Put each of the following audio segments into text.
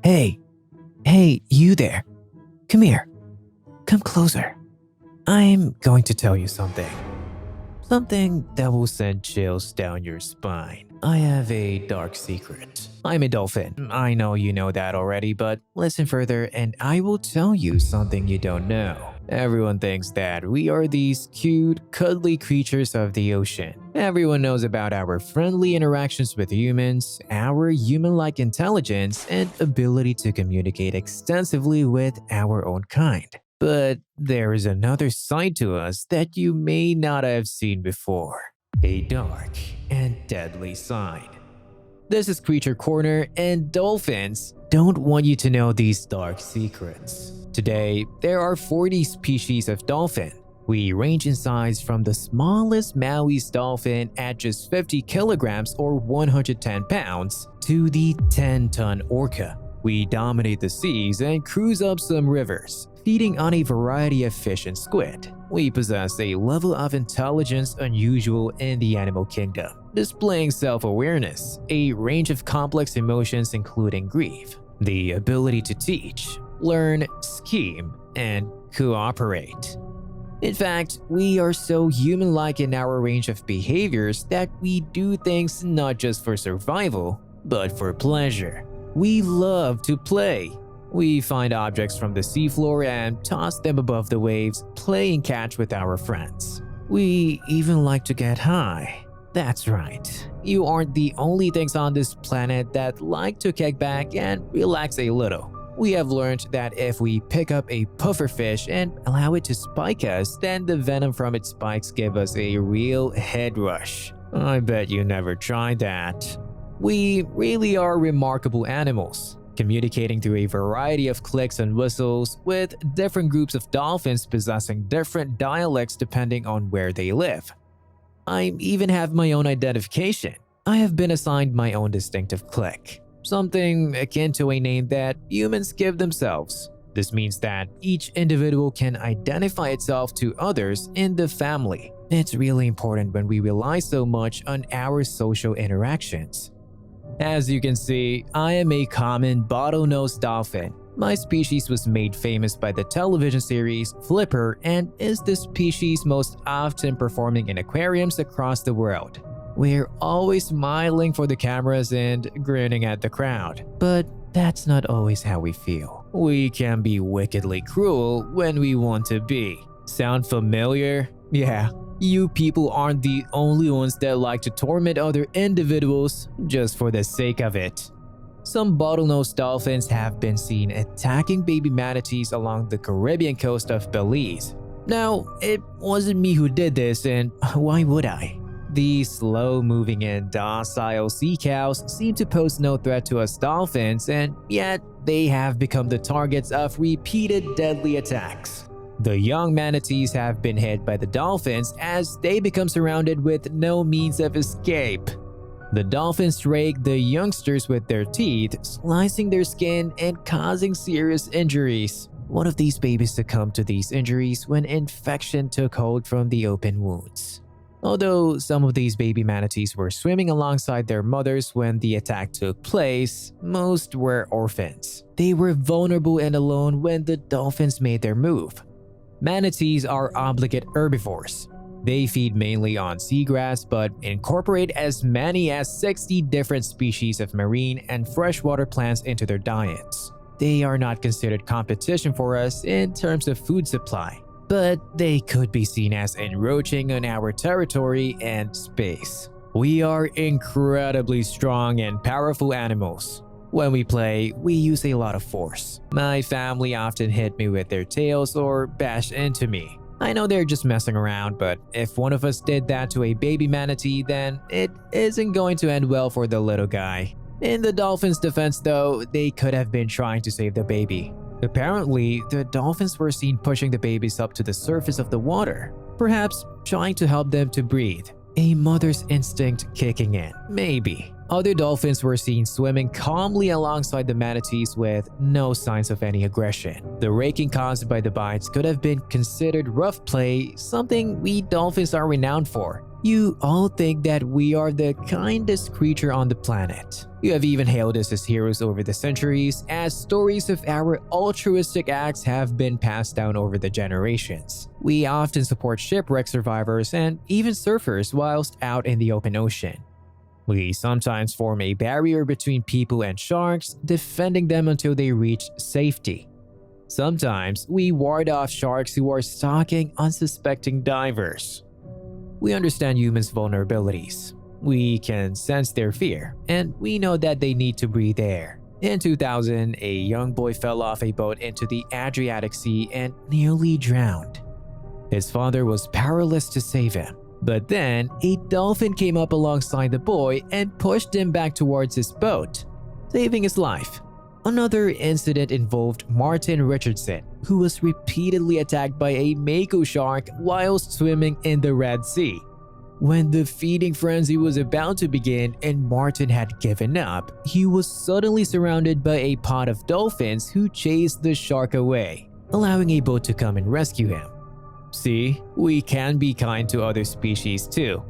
Hey, hey, you there. Come here. Come closer. I'm going to tell you something. Something that will send chills down your spine. I have a dark secret. I'm a dolphin. I know you know that already, but listen further and I will tell you something you don't know. Everyone thinks that we are these cute, cuddly creatures of the ocean. Everyone knows about our friendly interactions with humans, our human-like intelligence, and ability to communicate extensively with our own kind. But there is another side to us that you may not have seen before. A dark and deadly side. This is Creature Corner, and dolphins don't want you to know these dark secrets. Today, there are 40 species of dolphin. We range in size from the smallest Maui's dolphin at just 50 kilograms or 110 pounds to the 10-ton orca. We dominate the seas and cruise up some rivers, feeding on a variety of fish and squid. We possess a level of intelligence unusual in the animal kingdom, displaying self-awareness, a range of complex emotions including grief, the ability to teach, learn, scheme, and cooperate. In fact, we are so human-like in our range of behaviors that we do things not just for survival, but for pleasure. We love to play. We find objects from the seafloor and toss them above the waves, playing catch with our friends. We even like to get high. That's right, you aren't the only things on this planet that like to kick back and relax a little. We have learned that if we pick up a pufferfish and allow it to spike us, then the venom from its spikes give us a real head rush. I bet you never tried that. We really are remarkable animals, communicating through a variety of clicks and whistles, with different groups of dolphins possessing different dialects depending on where they live. I even have my own identification. I have been assigned my own distinctive click, something akin to a name that humans give themselves. This means that each individual can identify itself to others in the family. It's really important when we rely so much on our social interactions. As you can see, I am a common bottlenose dolphin. My species was made famous by the television series Flipper and is the species most often performing in aquariums across the world. We're always smiling for the cameras and grinning at the crowd. But that's not always how we feel. We can be wickedly cruel when we want to be. Sound familiar? Yeah. You people aren't the only ones that like to torment other individuals just for the sake of it. Some bottlenose dolphins have been seen attacking baby manatees along the Caribbean coast of Belize. Now, it wasn't me who did this, and why would I? These slow-moving and docile sea cows seem to pose no threat to us dolphins, and yet they have become the targets of repeated deadly attacks. The young manatees have been hit by the dolphins as they become surrounded with no means of escape. The dolphins rake the youngsters with their teeth, slicing their skin and causing serious injuries. One of these babies succumbed to these injuries when infection took hold from the open wounds. Although some of these baby manatees were swimming alongside their mothers when the attack took place, most were orphans. They were vulnerable and alone when the dolphins made their move. Manatees are obligate herbivores. They feed mainly on seagrass but incorporate as many as 60 different species of marine and freshwater plants into their diets. They are not considered competition for us in terms of food supply, but they could be seen as encroaching on our territory and space. We are incredibly strong and powerful animals. When we play, we use a lot of force. My family often hit me with their tails or bash into me. I know they're just messing around, but if one of us did that to a baby manatee, then it isn't going to end well for the little guy. In the dolphins' defense though, they could have been trying to save the baby. Apparently, the dolphins were seen pushing the babies up to the surface of the water, perhaps trying to help them to breathe. A mother's instinct kicking in, maybe. Other dolphins were seen swimming calmly alongside the manatees with no signs of any aggression. The raking caused by the bites could have been considered rough play, something we dolphins are renowned for. You all think that we are the kindest creature on the planet. You have even hailed us as heroes over the centuries, as stories of our altruistic acts have been passed down over the generations. We often support shipwreck survivors and even surfers whilst out in the open ocean. We sometimes form a barrier between people and sharks, defending them until they reach safety. Sometimes we ward off sharks who are stalking unsuspecting divers. We understand humans' vulnerabilities. We can sense their fear, and we know that they need to breathe air. In 2000, a young boy fell off a boat into the Adriatic Sea and nearly drowned. His father was powerless to save him, but then a dolphin came up alongside the boy and pushed him back towards his boat, saving his life. Another incident involved Martin Richardson, who was repeatedly attacked by a mako shark whilst swimming in the Red Sea. When the feeding frenzy was about to begin and Martin had given up, he was suddenly surrounded by a pod of dolphins who chased the shark away, allowing a boat to come and rescue him. See, we can be kind to other species too.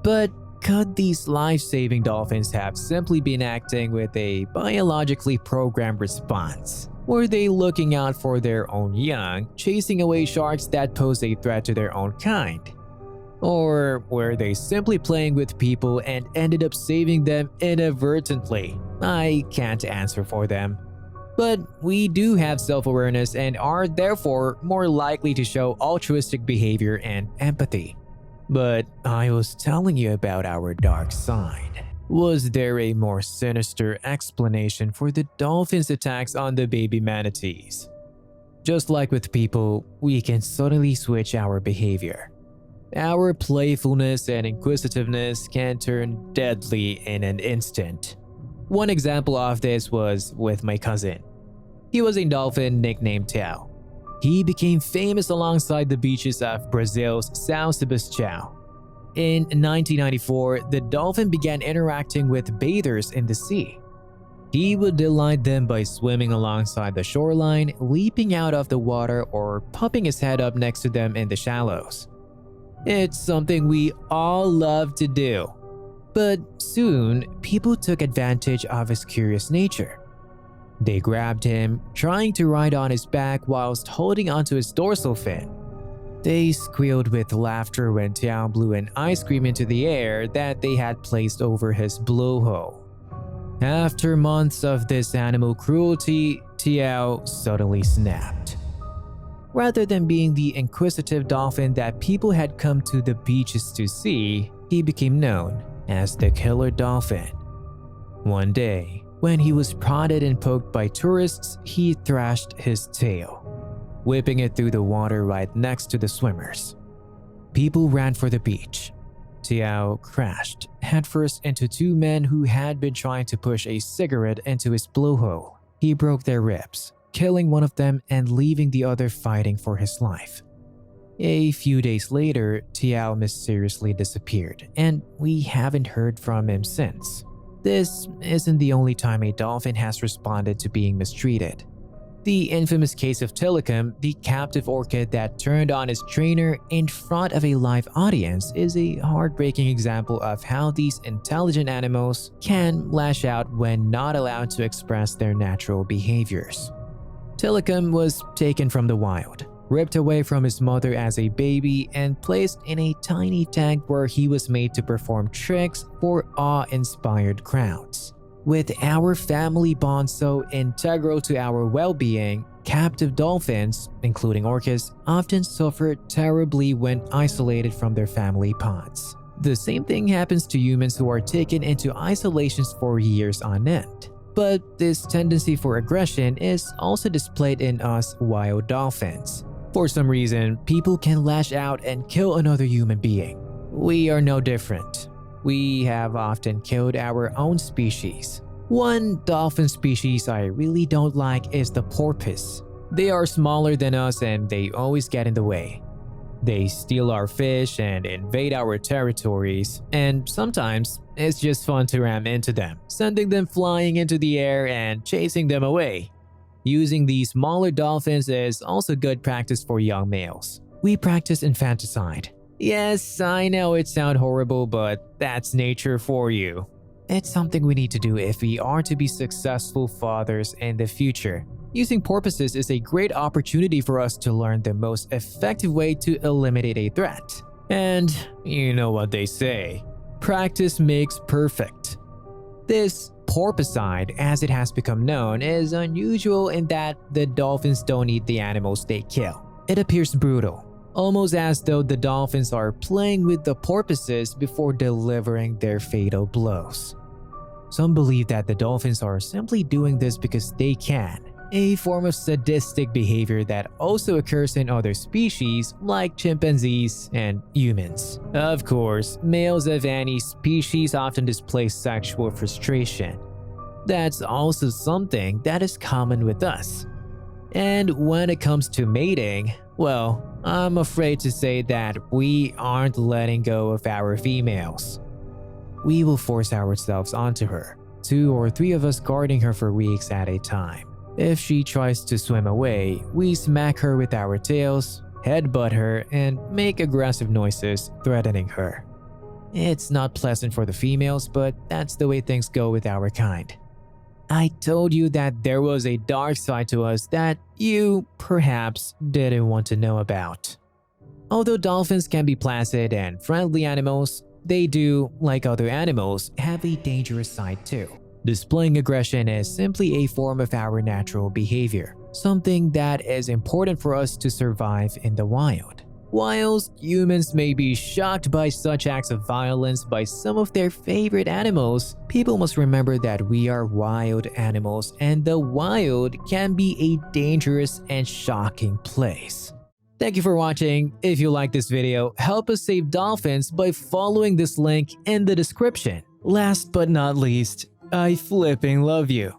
But could these life-saving dolphins have simply been acting with a biologically programmed response? Were they looking out for their own young, chasing away sharks that pose a threat to their own kind? Or were they simply playing with people and ended up saving them inadvertently? I can't answer for them. But we do have self-awareness and are therefore more likely to show altruistic behavior and empathy. But I was telling you about our dark side. Was there a more sinister explanation for the dolphins' attacks on the baby manatees? Just like with people, we can suddenly switch our behavior. Our playfulness and inquisitiveness can turn deadly in an instant. One example of this was with my cousin. He was a dolphin nicknamed Tao. He became famous alongside the beaches of Brazil's São Sebastião. In 1994, the dolphin began interacting with bathers in the sea. He would delight them by swimming alongside the shoreline, leaping out of the water, or popping his head up next to them in the shallows. It's something we all love to do. But soon, people took advantage of his curious nature. They grabbed him, trying to ride on his back whilst holding onto his dorsal fin. They squealed with laughter when Tiao blew an ice cream into the air that they had placed over his blowhole. After months of this animal cruelty, Tiao suddenly snapped. Rather than being the inquisitive dolphin that people had come to the beaches to see, he became known as the killer dolphin. One day, when he was prodded and poked by tourists, he thrashed his tail, whipping it through the water right next to the swimmers. People ran for the beach. Tiao crashed headfirst into two men who had been trying to push a cigarette into his blowhole. He broke their ribs, killing one of them and leaving the other fighting for his life. A few days later, Tiao mysteriously disappeared, and we haven't heard from him since. This isn't the only time a dolphin has responded to being mistreated. The infamous case of Telecom, the captive orchid that turned on its trainer in front of a live audience, is a heartbreaking example of how these intelligent animals can lash out when not allowed to express their natural behaviors. Telecom was taken from the wild, ripped away from his mother as a baby, and placed in a tiny tank where he was made to perform tricks for awe-inspired crowds. With our family bond so integral to our well-being, captive dolphins, including orcas, often suffer terribly when isolated from their family pods. The same thing happens to humans who are taken into isolations for years on end. But this tendency for aggression is also displayed in us wild dolphins. For some reason, people can lash out and kill another human being. We are no different. We have often killed our own species. One dolphin species I really don't like is the porpoise. They are smaller than us and they always get in the way. They steal our fish and invade our territories, and sometimes it's just fun to ram into them, sending them flying into the air and chasing them away. Using these smaller dolphins is also good practice for young males. We practice infanticide, Yes, I know it sounds horrible, but that's nature for you. It's something we need to do if we are to be successful fathers in the future. Using porpoises is a great opportunity for us to learn the most effective way to eliminate a threat. And you know what they say, practice makes perfect. This porpoiside, as it has become known, is unusual in that the dolphins don't eat the animals they kill. It appears brutal, almost as though the dolphins are playing with the porpoises before delivering their fatal blows. Some believe that the dolphins are simply doing this because they can, a form of sadistic behavior that also occurs in other species like chimpanzees and humans. Of course, males of any species often display sexual frustration. That's also something that is common with us. And when it comes to mating, well, I'm afraid to say that we aren't letting go of our females. We will force ourselves onto her, 2 or 3 of us guarding her for weeks at a time. If she tries to swim away, we smack her with our tails, headbutt her, and make aggressive noises threatening her. It's not pleasant for the females, but that's the way things go with our kind. I told you that there was a dark side to us that you, perhaps, didn't want to know about. Although dolphins can be placid and friendly animals, they do, like other animals, have a dangerous side too. Displaying aggression is simply a form of our natural behavior, something that is important for us to survive in the wild. Whilst humans may be shocked by such acts of violence by some of their favorite animals, people must remember that we are wild animals and the wild can be a dangerous and shocking place. Thank you for watching. If you like this video, help us save dolphins by following this link in the description. Last but not least, I flipping love you.